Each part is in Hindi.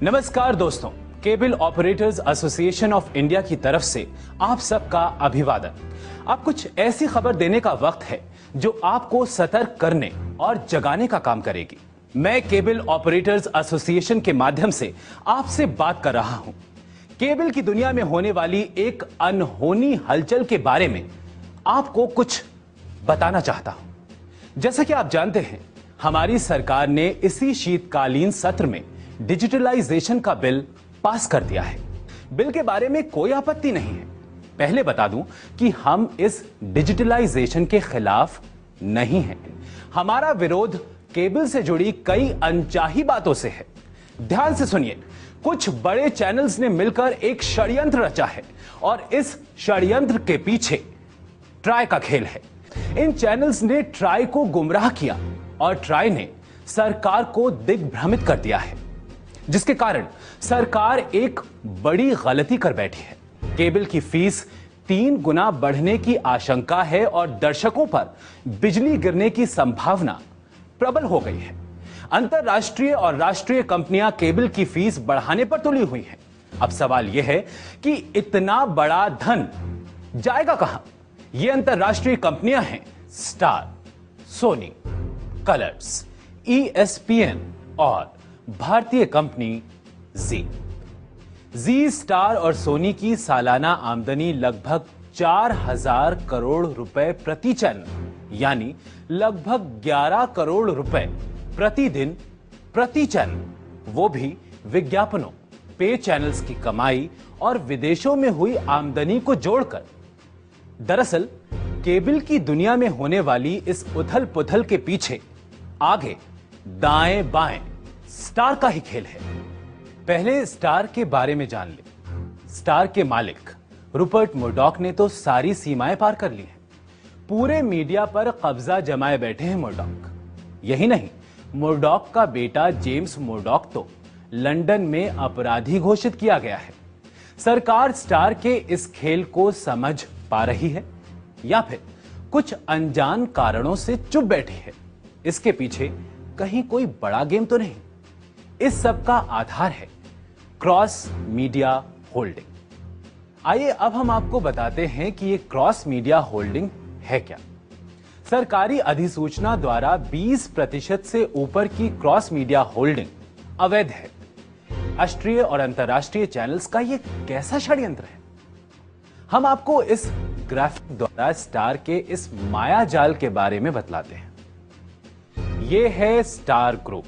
नमस्कार दोस्तों, cable operators association of India की तरफ से आप सबका अभिवादन। अब कुछ ऐसी खबर देने का वक्त है जो आपको सतर्क करने और जगाने का काम करेगी। मैं केबल ऑपरेटर्स एसोसिएशन के माध्यम से आपसे बात कर रहा हूं। केबल की दुनिया में होने वाली एक अनहोनी हलचल के बारे में आपको कुछ बताना चाहता हूं। जैसा कि आप जानते हैं, हमारी सरकार ने इसी शीतकालीन सत्र में डिजिटलाइजेशन का बिल पास कर दिया है। बिल के बारे में कोई आपत्ति नहीं है। पहले बता दूं कि हम इस डिजिटलाइजेशन के खिलाफ नहीं हैं। हमारा विरोध केबल से जुड़ी कई अनचाही बातों से है। ध्यान से सुनिए, कुछ बड़े चैनल्स ने मिलकर एक षड्यंत्र रचा है और इस षड्यंत्र के पीछे ट्राई का खेल है। इन चैनल्स ने ट्राई को गुमराह किया और ट्राई ने सरकार को दिग्भ्रमित कर दिया है, जिसके कारण सरकार एक बड़ी गलती कर बैठी है। केबल की फीस 3 गुना बढ़ने की आशंका है और दर्शकों पर बिजली गिरने की संभावना प्रबल हो गई है। अंतरराष्ट्रीय और राष्ट्रीय कंपनियां केबल की फीस बढ़ाने पर तुली हुई हैं। अब सवाल यह है कि इतना बड़ा धन जाएगा कहां? ये अंतरराष्ट्रीय कंपनियां हैं स्टार, सोनी, कलर्स, ESPN और भारतीय कंपनी जी स्टार और सोनी की सालाना आमदनी लगभग 4000 करोड़ रुपए प्रति चैनल, यानी लगभग 11 करोड़ रुपए प्रतिदिन प्रति चैनल, वो भी विज्ञापनों, पे चैनल्स की कमाई और विदेशों में हुई आमदनी को जोड़कर। दरअसल केबल की दुनिया में होने वाली इस उथल पुथल के पीछे आगे दाएं बाएं स्टार का ही खेल है। पहले स्टार के बारे में जान ले। स्टार के मालिक रूपर्ट मुर्डॉक ने तो सारी सीमाएं पार कर ली हैं। पूरे मीडिया पर कब्जा जमाए बैठे हैं मुर्डॉक। यही नहीं, मुर्डॉक का बेटा जेम्स मुर्डॉक तो लंदन में अपराधी घोषित किया गया है। सरकार स्टार के इस खेल को समझ पा रही है या फिर कुछ अनजान कारणों से चुप बैठी है? इसके पीछे कहीं कोई बड़ा गेम तो नहीं? इस सब का आधार है क्रॉस मीडिया होल्डिंग। आइए अब हम आपको बताते हैं कि ये क्रॉस मीडिया होल्डिंग है क्या। सरकारी अधिसूचना द्वारा 20% से ऊपर की क्रॉस मीडिया होल्डिंग अवैध है। राष्ट्रीय और अंतर्राष्ट्रीय चैनल्स का ये कैसा षड्यंत्र है? हम आपको इस ग्राफिक द्वारा स्टार के इस माया जाल के बारे में बतलाते हैं। ये है स्टार ग्रुप।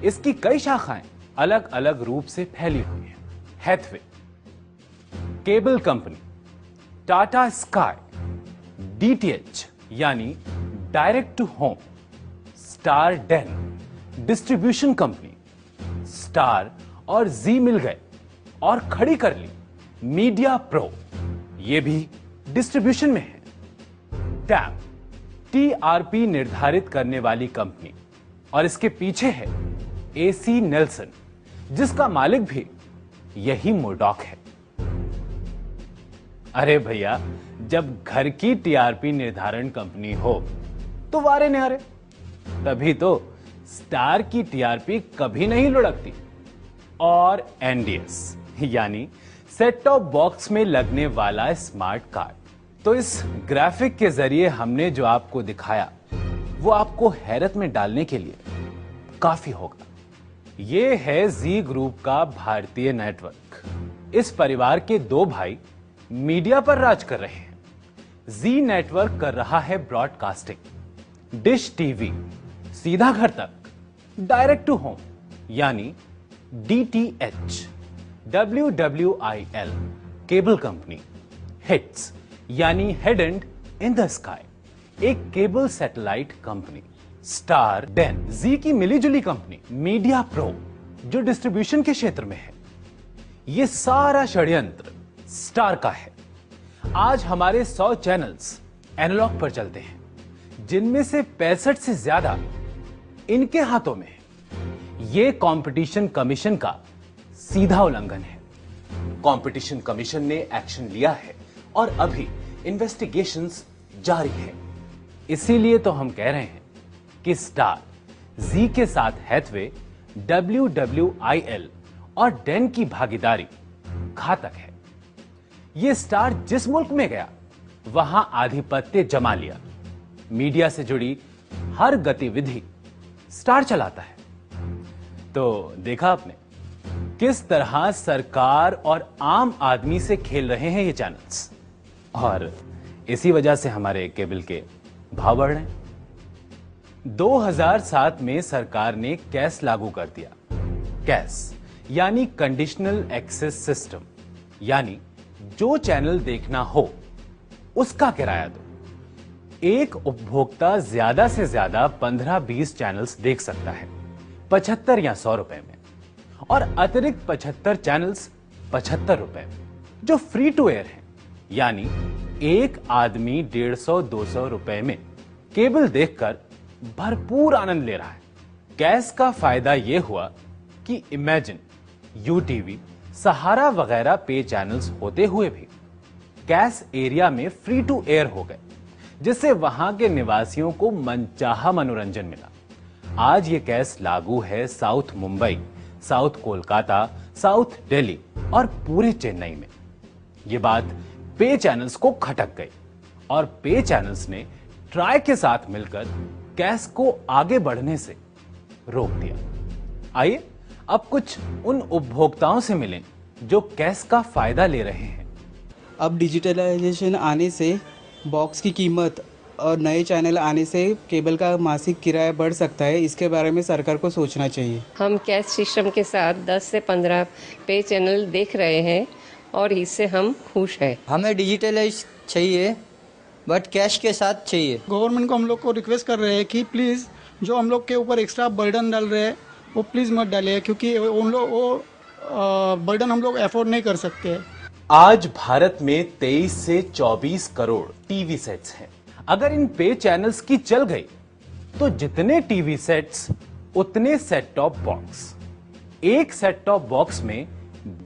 इसकी कई शाखाएं अलग अलग रूप से फैली हुई हैं। Hathway, cable company, Tata Sky, DTH यानी direct to home, Star Den, distribution company, Star और जी मिल गए और खड़ी कर ली मीडिया प्रो, ये भी डिस्ट्रीब्यूशन में है। टैम, TRP निर्धारित करने वाली कंपनी, और इसके पीछे है AC नेल्सन, जिसका मालिक भी यही मुर्डॉक है। अरे भैया, जब घर की TRP निर्धारण कंपनी हो तो वारे न्यारे, तभी तो स्टार की TRP कभी नहीं लुढ़कती। और NDS यानी सेट टॉप बॉक्स में लगने वाला स्मार्ट कार्ड। तो इस ग्राफिक के जरिए हमने जो आपको दिखाया वो आपको हैरत में डालने के लिए काफी होगा। ये है जी ग्रुप का भारतीय नेटवर्क। इस परिवार के 2 भाई मीडिया पर राज कर रहे हैं। जी नेटवर्क कर रहा है ब्रॉडकास्टिंग, डिश टीवी सीधा घर तक, डायरेक्ट टू होम यानी DTH, WWIL cable company, HITS यानी head end in the sky एक cable satellite company, star Den Zee की मिलीजुली कंपनी, मीडिया प्रो जो डिस्ट्रीब्यूशन के क्षेत्र में है। यह सारा षड्यंत्र स्टार का है। आज हमारे 100 चैनल्स एनालॉग पर चलते हैं, जिनमें से 65 से ज्यादा इनके हाथों में है। यह कंपटीशन कमीशन का सीधा उल्लंघन है। कंपटीशन कमीशन ने एक्शन लिया है और अभी इन्वेस्टिगेशंस जारी है। इसीलिए तो हम कह रहे हैं कि स्टार, जी के साथ हैथवे, WWIL और डेन की भागीदारी घातक है। ये स्टार जिस मुल्क में गया वहां आधिपत्य जमा लिया। मीडिया से जुड़ी हर गतिविधि स्टार चलाता है। तो देखा आपने किस तरह सरकार और आम आदमी से खेल रहे हैं ये चैनल्स, और इसी वजह से हमारे केबल के भाव बढ़ रहे हैं। 2007 में सरकार ने कैस लागू कर दिया। कैस यानी कंडीशनल एक्सेस सिस्टम, यानी जो चैनल देखना हो उसका किराया दो। एक उपभोक्ता ज्यादा से ज्यादा 15-20 चैनल्स देख सकता है 75 या 100 रुपए में, और अतिरिक्त 75 चैनल्स 75 रुपए में, जो फ्री टू एयर है। यानी एक आदमी 150-200 रुपए में केबल देखकर भरपूर आनंद ले रहा है। कैस का फायदा यह हुआ कि इमेजिन यूटीवी, सहारा वगैरह पे चैनल्स होते हुए भी कैस एरिया में फ्री टू एयर हो गए, जिससे वहां के निवासियों को मनचाहा मनोरंजन मिला। आज ये कैस लागू है south Mumbai, south Kolkata, south Delhi और पूरे चेन्नई में। ये बात पे चैनल्स को खटक गई और पे चैनल्स ने ट्राई के साथ मिलकर कैस को आगे बढ़ने से रोक दिया। आइए अब कुछ उन उपभोक्ताओं से मिलें जो कैस का फायदा ले रहे हैं। अब डिजिटलाइजेशन आने से बॉक्स की कीमत और नए चैनल आने से केबल का मासिक किराया बढ़ सकता है। इसके बारे में सरकार को सोचना चाहिए। हम कैश सिस्टम के साथ 10 से 15 पे चैनल देख रहे हैं और इससे हम खुश हैं। हमें डिजिटलाइज चाहिए बट कैश के साथ चाहिए। गवर्नमेंट को हम लोग को रिक्वेस्ट कर रहे हैं कि प्लीज़ जो हम लोग के ऊपर एक्स्ट्रा बर्डन डाल रहे हैं वो प्लीज़ मत डालिए, क्योंकि उन लोग वो बर्डन हम लोग अफोर्ड नहीं कर सकते। आज भारत में 23 से 24 करोड़ टीवी सेट्स हैं। अगर इन पे चैनल्स की चल गई तो जितने टीवी सेट्स उतने सेट टॉप बॉक्स। एक सेट टॉप बॉक्स में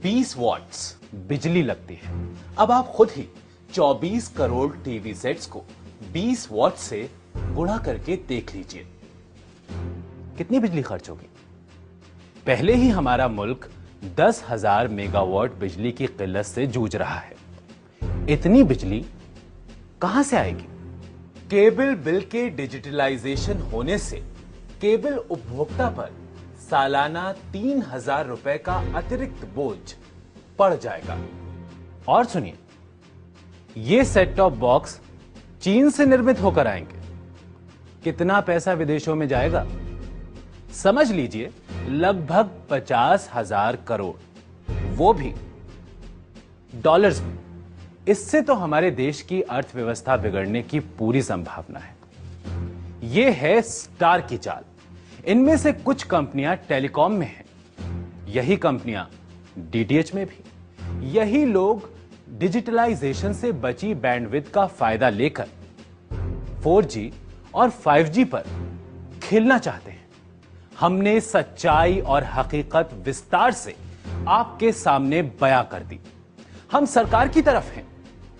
20 वॉट्स बिजली लगती है। अब आप खुद ही 24 करोड़ टीवी सेट्स को 20 वॉट से गुणा करके देख लीजिए कितनी बिजली खर्च होगी। पहले ही हमारा मुल्क 10,000 मेगावाट बिजली की किल्लत से जूझ रहा है। इतनी बिजली कहां से आएगी? केबल बिल के डिजिटलाइजेशन होने से केबल उपभोक्ता पर सालाना 3,000 रुपए का अतिरिक्त बोझ पड़ जाएगा। और सुनिए, ये सेट टॉप बॉक्स चीन से निर्मित होकर आएंगे। कितना पैसा विदेशों में जाएगा? समझ लीजिए लगभग 50,000 करोड़, वो भी डॉलर्स में। इससे तो हमारे देश की अर्थव्यवस्था बिगड़ने की पूरी संभावना है। यह है स्टार की चाल। इनमें से कुछ कंपनियां टेलीकॉम में हैं, यही कंपनियां डीटीएच में भी। यही लोग डिजिटलाइजेशन से बची बैंडविड्थ का फायदा लेकर 4G और 5G पर खेलना चाहते हैं। हमने सच्चाई और हकीकत विस्तार से आपके सामने बयां कर दी। हम सरकार की तरफ हैं,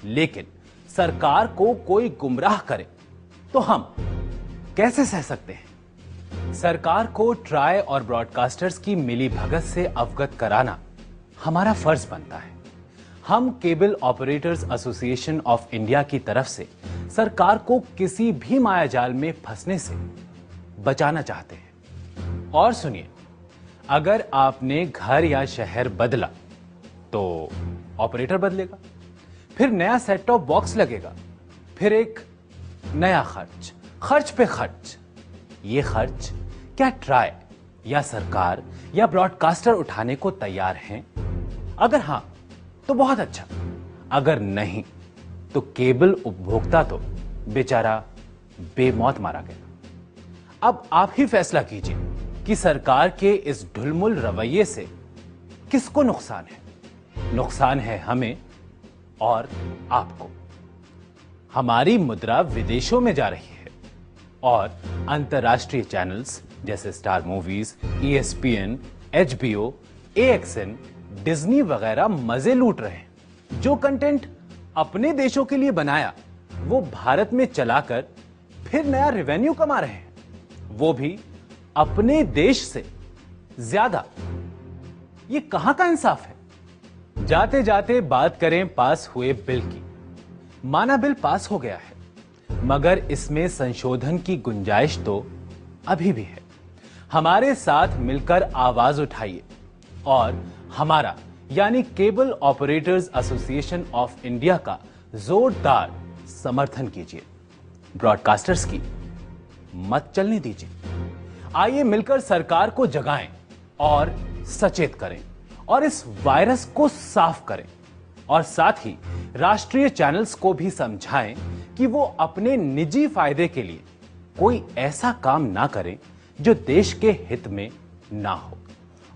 लेकिन सरकार को कोई गुमराह करे तो हम कैसे सह सकते हैं? सरकार को ट्राई और ब्रॉडकास्टर्स की मिलीभगत से अवगत कराना हमारा फर्ज बनता है। हम cable operators association of India की तरफ से सरकार को किसी भी मायाजाल में फंसने से बचाना चाहते हैं। और सुनिए, अगर आपने घर या शहर बदला तो ऑपरेटर बदलेगा, फिर नया सेट टॉप बॉक्स लगेगा, फिर एक नया खर्च पे खर्च। ये खर्च क्या ट्राई या सरकार या ब्रॉडकास्टर उठाने को तैयार हैं? अगर हां तो बहुत अच्छा, अगर नहीं तो केबल उपभोक्ता तो बेचारा बेमौत मारा गया। अब आप ही फैसला कीजिए कि सरकार के इस ढुलमुल रवैये से किसको नुकसान है। नुकसान है हमें और आपको। हमारी मुद्रा विदेशों में जा रही है और अंतर्राष्ट्रीय चैनल्स जैसे star movies, ESPN, HBO, AXN, Disney वगैरह मजे लूट रहे हैं। जो कंटेंट अपने देशों के लिए बनाया वो भारत में चलाकर फिर नया रेवेन्यू कमा रहे हैं, वो भी अपने देश से ज्यादा। ये कहां का इंसाफ है। जाते जाते बात करें पास हुए बिल की। माना बिल पास हो गया है, मगर इसमें संशोधन की गुंजाइश तो अभी भी है। हमारे साथ मिलकर आवाज उठाइए और हमारा यानी cable operators association of India का जोरदार समर्थन कीजिए। ब्रॉडकास्टर्स की मत चलने दीजिए। आइए मिलकर सरकार को जगाएं और सचेत करें और इस वायरस को साफ करें, और साथ ही राष्ट्रीय चैनल्स को भी समझाएं कि वो अपने निजी फायदे के लिए कोई ऐसा काम ना करें जो देश के हित में ना हो,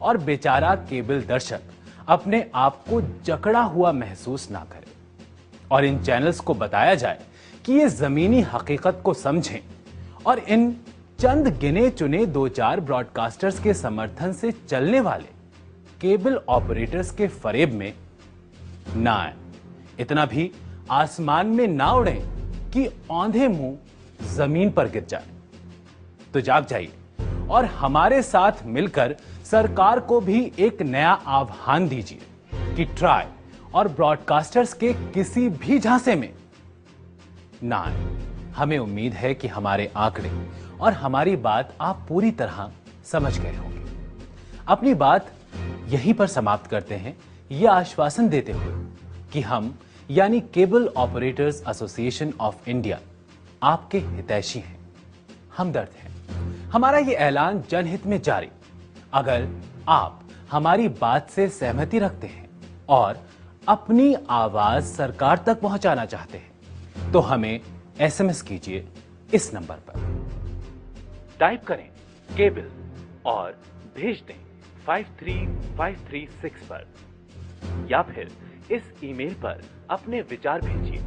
और बेचारा केबल दर्शक अपने आप को जकड़ा हुआ महसूस ना करे। और इन चैनल्स को बताया जाए कि ये जमीनी हकीकत को समझें और इन चंद गिने चुने 2-4 ब्रॉडकास्टर्स के समर्थन से चलने वाले केबल ऑपरेटर्स के फरेब में ना आए। इतना भी आसमान में ना उड़ें कि औंधे मुंह जमीन पर गिर जाए। तो जाग जाइए और हमारे साथ मिलकर सरकार को भी एक नया आह्वान दीजिए कि ट्राई और ब्रॉडकास्टर्स के किसी भी झांसे में ना आए। हमें उम्मीद है कि हमारे आंकड़े और हमारी बात आप पूरी तरह समझ गए होंगे। अपनी बात यहीं पर समाप्त करते हैं, यह आश्वासन देते हुए कि हम यानी cable operators association of India आपके हितैषी हैं, हमदर्द हैं। हमारा यह ऐलान जनहित में जारी। अगर आप हमारी बात से सहमति रखते हैं और अपनी आवाज सरकार तक पहुंचाना चाहते हैं तो हमें एसएमएस कीजिए इस नंबर पर। टाइप करें केबल और भेज दें 53536 पर, या फिर इस ईमेल पर अपने विचार भेजिए।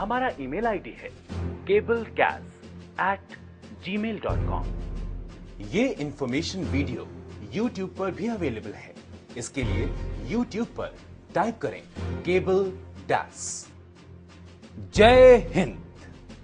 हमारा ईमेल आईडी है cablecast@gmail.com। ये इंफॉर्मेशन वीडियो YouTube पर भी अवेलेबल है। इसके लिए YouTube पर टाइप करें केबल डैश। जय हिंद।